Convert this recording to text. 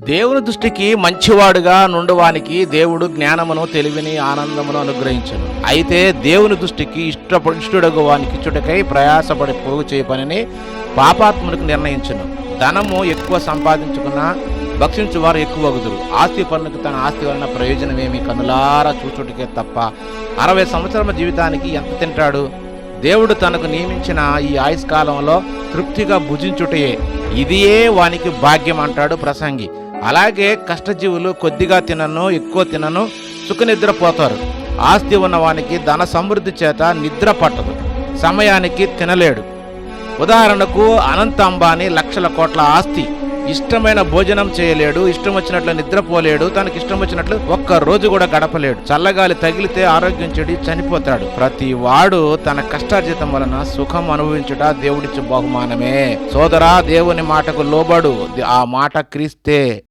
దేవుని దృష్టికి మంచివాడుగా నుండువానికి దేవుడు జ్ఞానమును తెలివిని ఆనందమును అనుగ్రహించును. అయితే దేవుని దృష్టికి ఇష్టడగు వానికి ఇచ్చుటకై ప్రయాసపడి పోగు చేయ పనిని పాపాత్మునికి నిర్ణయించును. ధనము ఎక్కువ సంపాదించుకున్నా భక్షించువారు ఎక్కువ వగుదురు. ఆస్తి పన్నుకు తన ఆస్తి వలన ప్రయోజనమేమి? కనులారా చూచుటకే తప్ప 60 సంవత్సరాల జీవితానికి ఎంత తింటాడు? దేవుడు తనకు నియమించిన ఈ ఆయుష్కాలంలో తృప్తిగా భుజించుటయే ఇదియే వానికి భాగ్యం అంటాడు ప్రసంగి. అలాగే కష్టజీవులు కొద్దిగా తినను ఎక్కువ తినను సుఖనిద్రపోతారు. ఆస్తి ఉన్నవానికి ధన సమృద్ధి చేత నిద్ర పట్టదు, సమయానికి తినలేడు. ఉదాహరణకు అనంత అంబానీ లక్షల కోట్ల ఆస్తి, ఇష్టమైన భోజనం చేయలేడు, ఇష్టం వచ్చినట్లు నిద్రపోలేడు, తనకి ఇష్టం వచ్చినట్లు ఒక్క రోజు కూడా గడపలేడు. చల్లగాలి తగిలితే ఆరోగ్యం చెడి చనిపోతాడు. ప్రతి వాడు తన కష్టార్జితం వలన సుఖం అనుభవించుట దేవుడిచ్చే బహుమానమే. సోదరా, దేవుని మాటకు లోబడు, ఆ మాట క్రీస్తే.